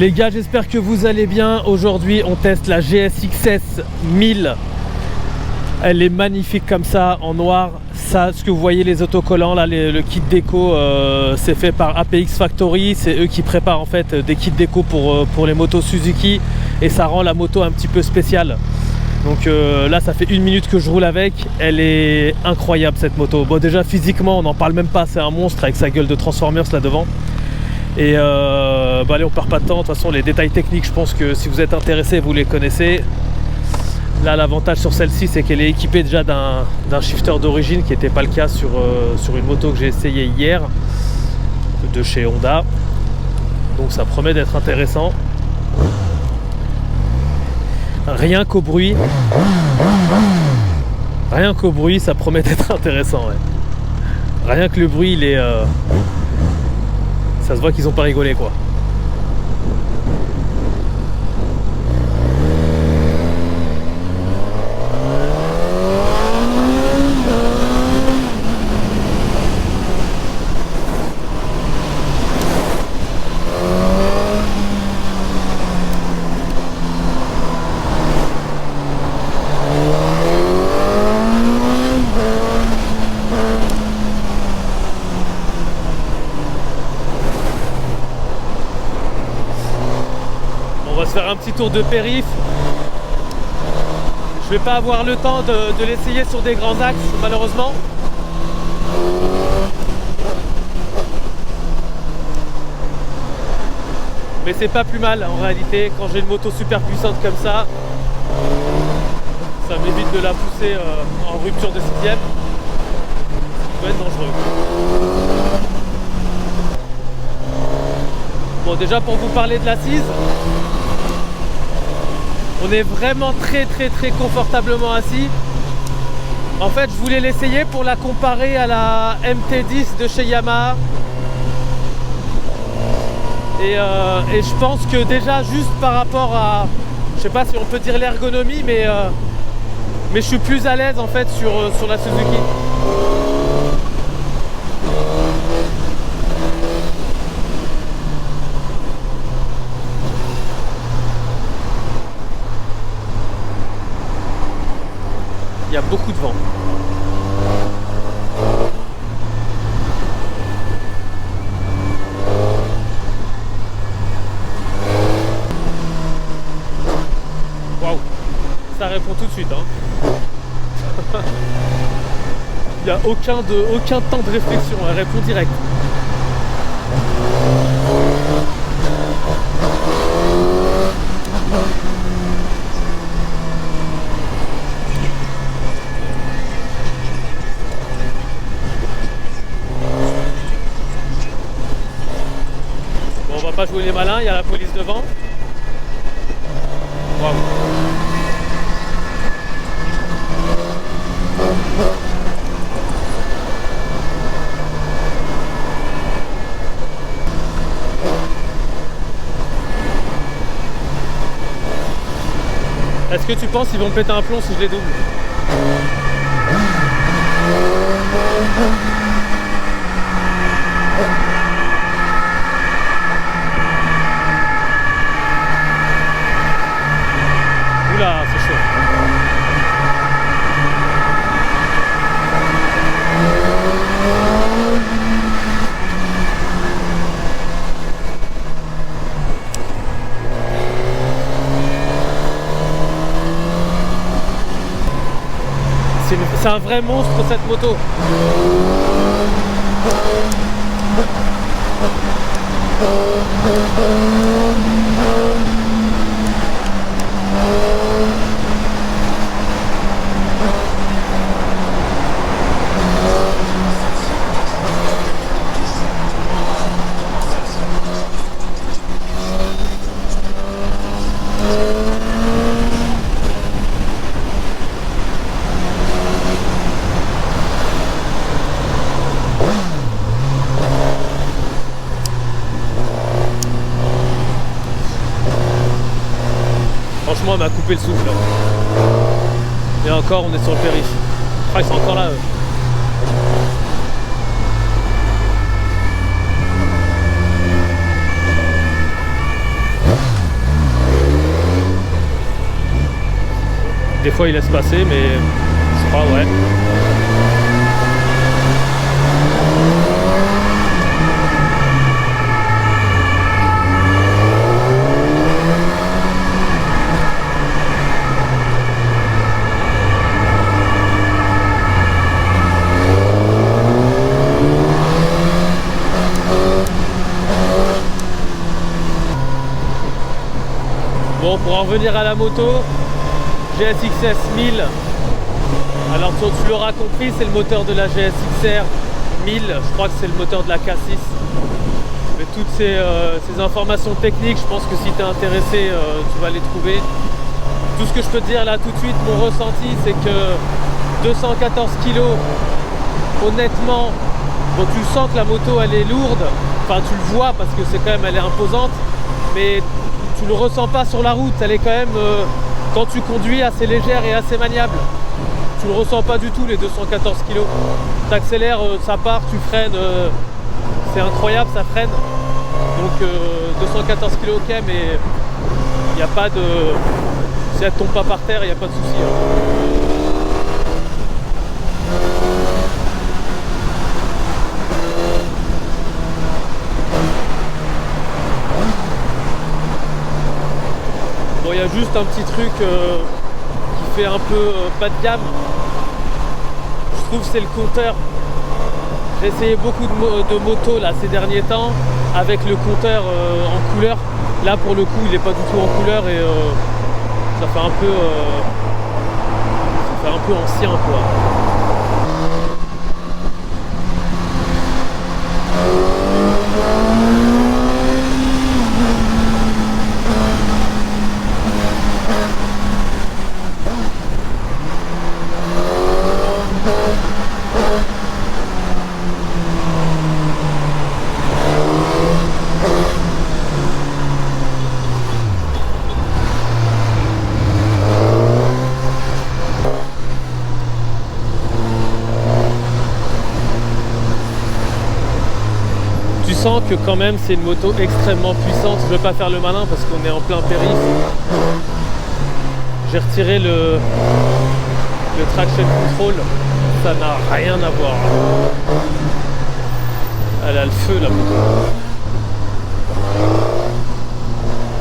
Les gars, j'espère que vous allez bien. Aujourd'hui on teste la GSX-S 1000. Elle est magnifique comme ça, en noir. Ça, ce que vous voyez, les autocollants là, le kit déco, c'est fait par APX Factory. C'est eux qui préparent en fait des kits déco pour les motos Suzuki. Et ça rend la moto un petit peu spéciale. Donc là ça fait 1 minute que je roule avec. Elle est incroyable cette moto. Bon, déjà physiquement on n'en parle même pas, c'est un monstre avec sa gueule de Transformers là devant. Et bah allez, on perd pas de temps. De toute façon les détails techniques, je pense que si vous êtes intéressé vous les connaissez. Là l'avantage sur celle-ci c'est qu'elle est équipée déjà d'un shifter d'origine, qui n'était pas le cas sur une moto que j'ai essayé hier de chez Honda. Donc ça promet d'être intéressant. Rien qu'au bruit, ça promet d'être intéressant, ouais. Rien que le bruit, il est, ça se voit qu'ils ont pas rigolé, quoi. On va se faire un petit tour de périph. Je vais pas avoir le temps de l'essayer sur des grands axes malheureusement. Mais c'est pas plus mal en réalité. Quand j'ai une moto super puissante comme ça m'évite de la pousser en rupture de sixième. Ça peut être dangereux. Bon, déjà pour vous parler de l'assise, on est vraiment très confortablement assis. En fait je voulais l'essayer pour la comparer à la MT10 de chez Yamaha. Et je pense que déjà juste par rapport à, je sais pas si on peut dire l'ergonomie, mais je suis plus à l'aise en fait sur la Suzuki. Il y a beaucoup de vent. Waouh, ça répond tout de suite, hein. Il n'y a aucun temps de réflexion, elle répond direct. On va pas jouer les malins, il y a la police devant. Waouh. Est-ce que tu penses qu'ils vont me péter un plomb si je les double? Oula, c'est chaud. C'est un vrai monstre cette moto. Franchement, elle m'a coupé le souffle. Et encore, on est sur le périph'. Ah, ils sont encore là, eux. Des fois il laisse passer, mais c'est pas vrai. Bon, pour en revenir à la moto, GSX-S 1000, alors tu l'auras compris, c'est le moteur de la GSX-R 1000, je crois que c'est le moteur de la K6. Mais toutes ces informations techniques, je pense que si tu es intéressé, tu vas les trouver. Tout ce que je peux te dire là tout de suite, mon ressenti, c'est que 214 kg, honnêtement, bon, tu sens que la moto elle est lourde, enfin tu le vois parce que c'est quand même, elle est imposante, mais tu le ressens pas sur la route, elle est quand même, quand tu conduis, assez légère et assez maniable. Tu le ressens pas du tout, les 214 kg. Tu accélères, ça part, tu freines, c'est incroyable, ça freine. Donc 214 kg, ok, mais il n'y a pas de... Si elle tombe pas par terre, il n'y a pas de souci. Bon, il y a juste un petit truc qui fait un peu bas de gamme. Je trouve que c'est le compteur. J'ai essayé beaucoup de motos là ces derniers temps avec le compteur en couleur. Là pour le coup il n'est pas du tout en couleur et ça fait un peu ancien quoi. Tu sens que quand même c'est une moto extrêmement puissante. Je ne vais pas faire le malin parce qu'on est en plein périph'. J'ai retiré le traction control, ça n'a rien à voir. Elle a le feu la moto.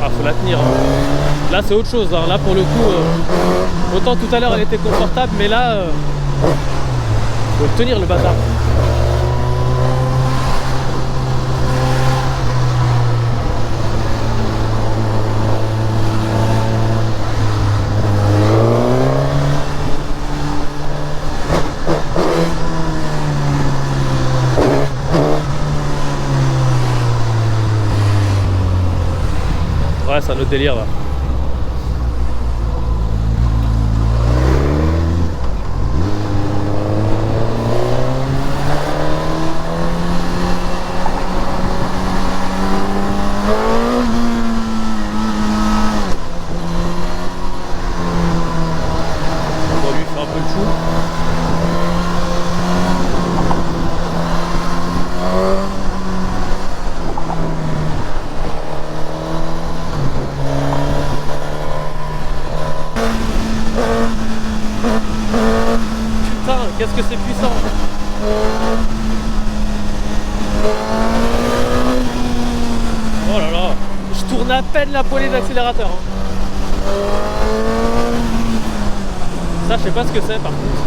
Ah, faut la tenir. Là c'est autre chose. Hein. Là pour le coup, autant tout à l'heure elle était confortable, mais là, faut le tenir le bâtard. Ouais, c'est un autre délire là. On va lui faire un peu le fou. Putain, qu'est-ce que c'est puissant! Oh là là, je tourne à peine la poignée d'accélérateur. Hein. Ça, je sais pas ce que c'est par contre.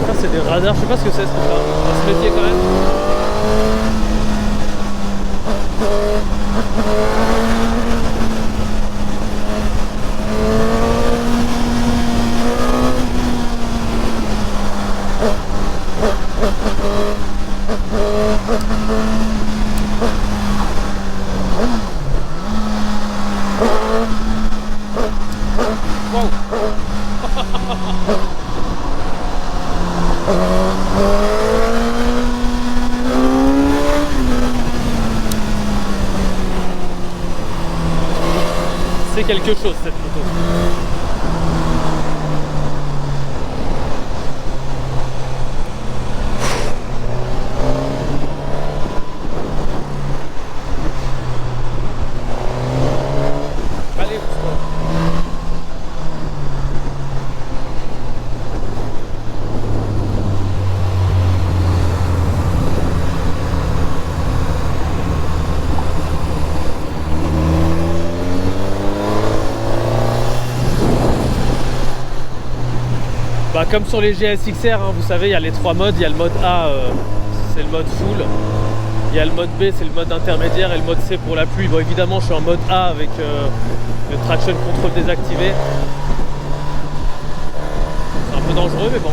Ça, c'est des radars, je sais pas ce que c'est ce truc-là. On va se méfier quand même. Wow. C'est quelque chose cette moto. Bah, comme sur les GSXR, hein, vous savez, il y a les 3 modes. Il y a le mode A, c'est le mode full. Il y a le mode B, c'est le mode intermédiaire, et le mode C pour la pluie. Bon, évidemment, je suis en mode A avec le traction control désactivé. C'est un peu dangereux, mais bon.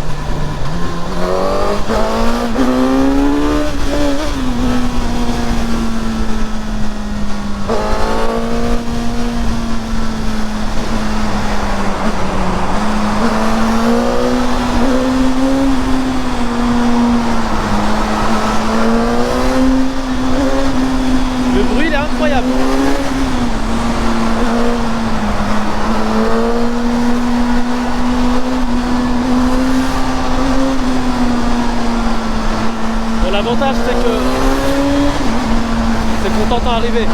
Le bruit, il est incroyable. Bon, l'avantage, c'est qu'on t'entend arriver.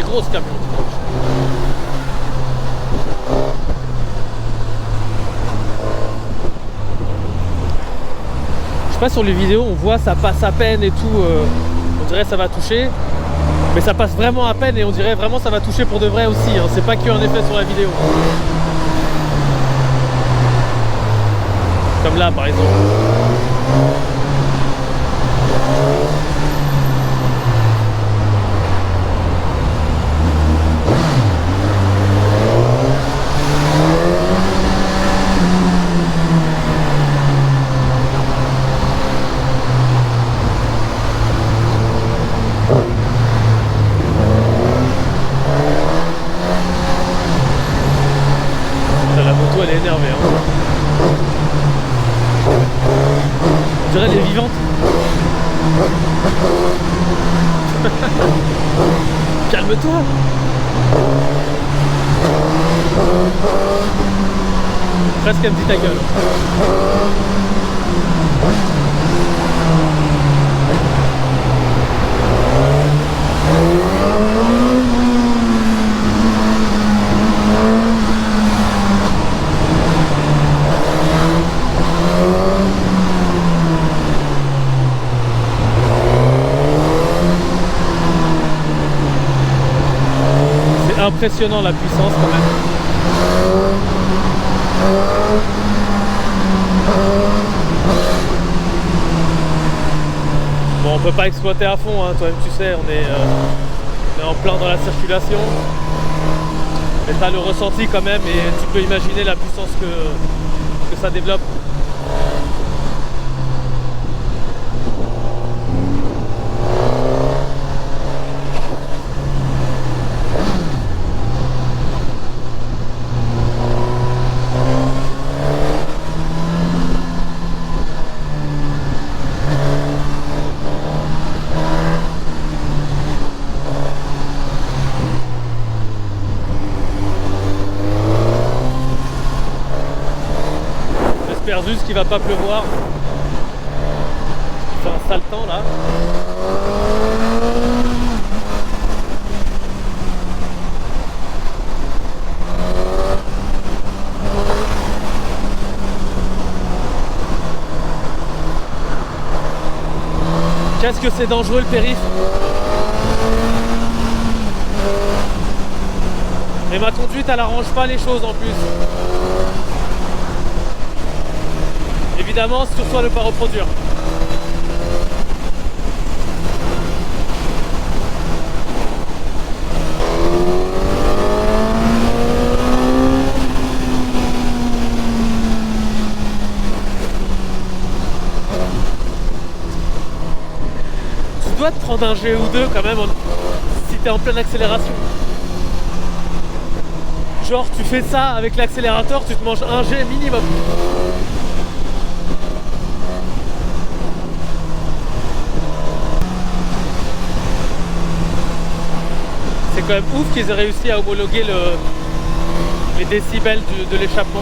Grosse camion. Je sais pas, sur les vidéos on voit ça passe à peine et tout, on dirait ça va toucher, mais ça passe vraiment à peine et on dirait vraiment ça va toucher pour de vrai aussi, hein. C'est pas qu'un effet sur la vidéo. Comme là par exemple. Elle est énervée, hein. On dirait elle est vivante. Calme-toi. Presque elle me dit ta gueule. Impressionnant la puissance quand même. Bon, on peut pas exploiter à fond, hein, toi-même tu sais, on est en plein dans la circulation. Mais tu as le ressenti quand même et tu peux imaginer la puissance que ça développe. J'espère juste qu'il va pas pleuvoir. Il fait un sale temps là. Qu'est-ce que c'est dangereux le périph'. Et ma conduite elle arrange pas les choses en plus. Évidemment, surtout à ne pas reproduire. Tu dois te prendre un G ou deux quand même si tu es en pleine accélération. Genre tu fais ça avec l'accélérateur, tu te manges un G minimum. C'est quand même ouf qu'ils aient réussi à homologuer les décibels de l'échappement.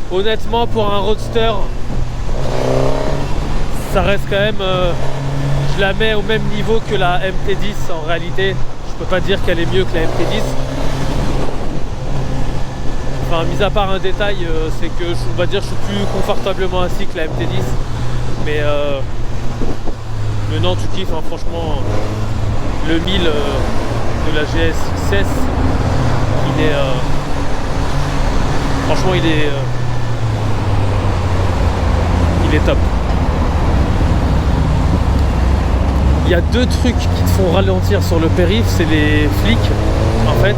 Honnêtement, pour un roadster, ça reste quand même, je la mets au même niveau que la MT10 en réalité. Je peux pas dire qu'elle est mieux que la MT10. Enfin, mis à part un détail, c'est que on va dire je suis plus confortablement assis que la MT10. Mais non, tu kiffes, hein, franchement. Le 1000 de la GSX-S, il est franchement il est top. Il y a deux trucs qui te font ralentir sur le périph', c'est les flics en fait,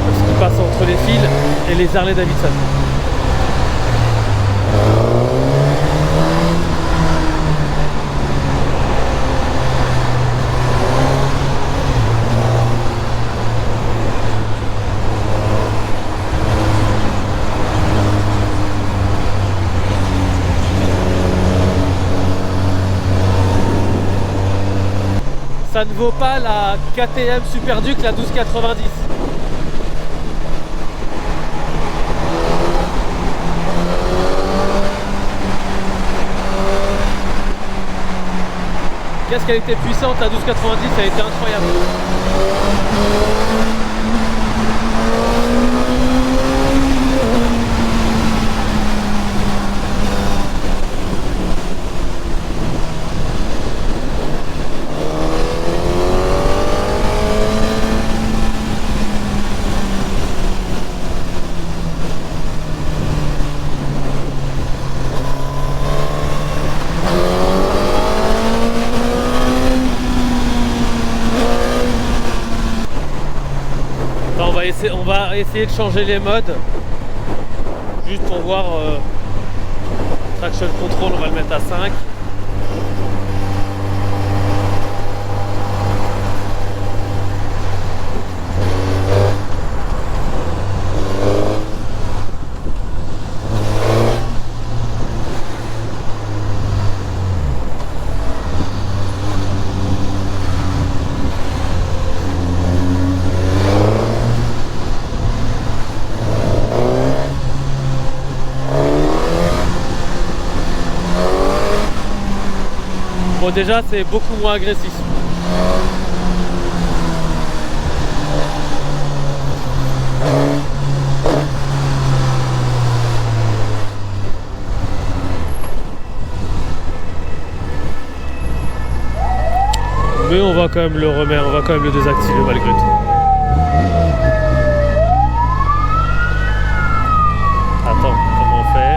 parce qu'ils passent entre les fils, et les Harley Davidson. Ça ne vaut pas la KTM Super Duke, la 1290. Qu'est-ce qu'elle était puissante, la 1290, elle était incroyable. On va essayer de changer les modes juste pour voir. Traction control, on va le mettre à 5. Bon, déjà c'est beaucoup moins agressif. Mais on va quand même le remettre, on va quand même le désactiver malgré tout. Attends, comment on fait?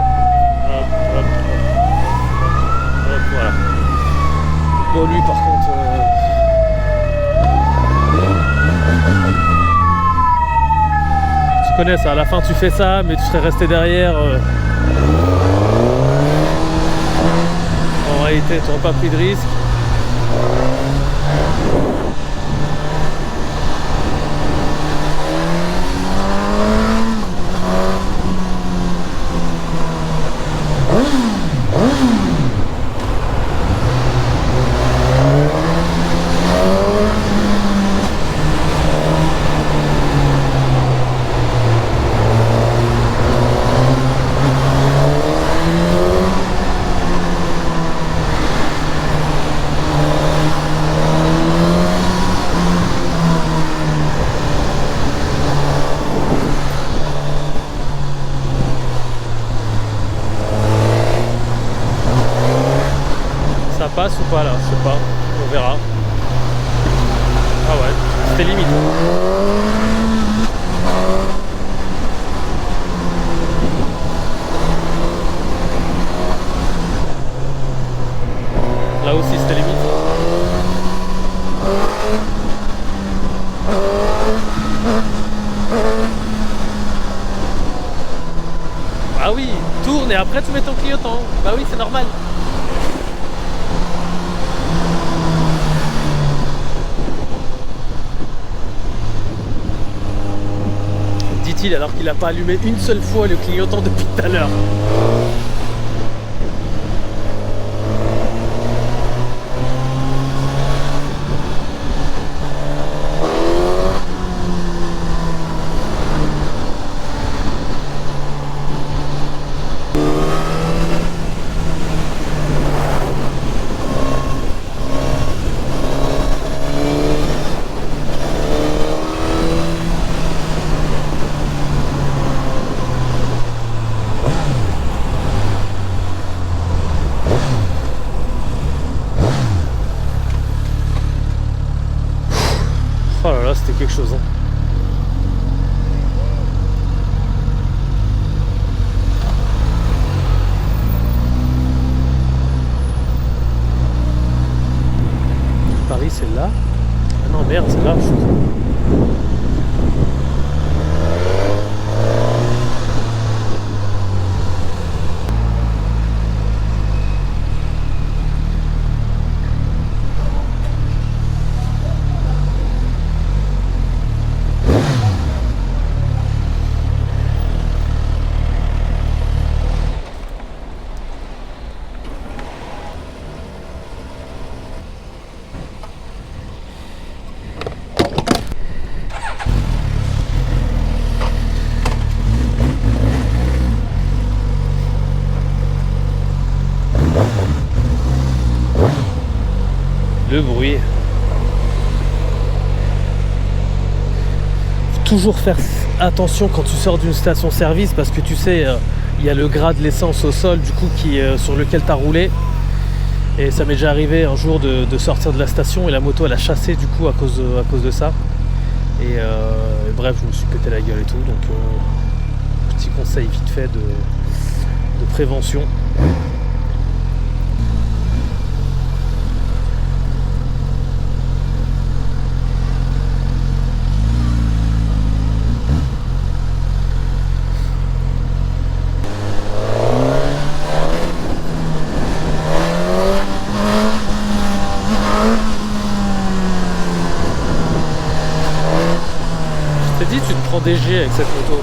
Hop, hop, hop, hop, voilà. Bon, lui par contre petit connais ça. À la fin, tu fais ça, mais tu serais resté derrière. En réalité, tu n'aurais pas pris de risque. Ça passe ou pas là? Je sais pas, on verra. Ah ouais, c'était limite. Là aussi c'était limite. Ah oui, tourne et après tu mets ton clignotant. Bah oui, c'est normal. Dit-il alors qu'il n'a pas allumé une seule fois le clignotant depuis tout à l'heure. Oh là là, c'était quelque chose. Hein. Paris, c'est là. Ah non, merde, c'est là. Le bruit. Toujours faire attention quand tu sors d'une station-service parce que tu sais, il y a le gras de l'essence au sol du coup sur lequel tu as roulé. Et ça m'est déjà arrivé un jour de sortir de la station et la moto elle a chassé du coup à cause de ça. Et bref, je me suis pété la gueule et tout. Donc petit conseil vite fait de prévention. Je t'ai dit, tu te prends des G avec cette moto.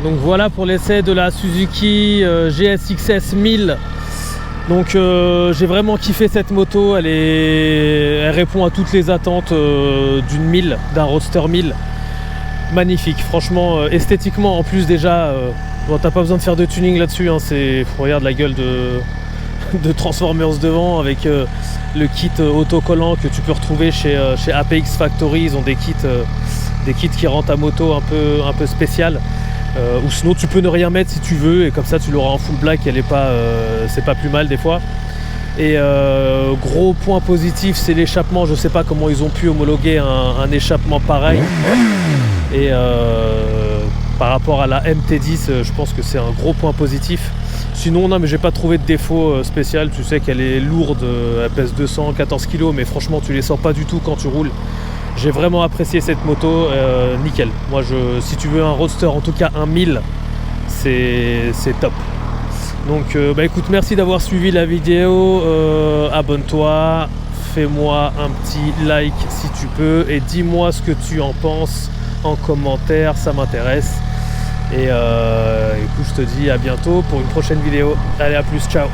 Donc voilà pour l'essai de la Suzuki GSX-S 1000. Donc j'ai vraiment kiffé cette moto, elle répond à toutes les attentes d'une 1000, d'un Roadster 1000. Magnifique, franchement, esthétiquement en plus déjà, bon, t'as pas besoin de faire de tuning là-dessus, hein, regarde la gueule de Transformers devant avec le kit autocollant que tu peux retrouver chez APX Factory. Ils ont des kits qui rendent ta moto un peu spéciale. Ou sinon tu peux ne rien mettre si tu veux et comme ça tu l'auras en full black, c'est pas plus mal des fois. Et gros point positif, c'est l'échappement. Je sais pas comment ils ont pu homologuer un échappement pareil. Et par rapport à la MT10, je pense que c'est un gros point positif. Sinon non, mais j'ai pas trouvé de défaut spécial. Tu sais qu'elle est lourde, elle pèse 214 kg, mais franchement tu les sens pas du tout quand tu roules. J'ai vraiment apprécié cette moto, nickel. Moi, si tu veux un Roadster, en tout cas un 1000, c'est top. Donc, écoute, merci d'avoir suivi la vidéo. Abonne-toi, fais-moi un petit like si tu peux et dis-moi ce que tu en penses en commentaire, ça m'intéresse. Et écoute, je te dis à bientôt pour une prochaine vidéo. Allez, à plus, ciao.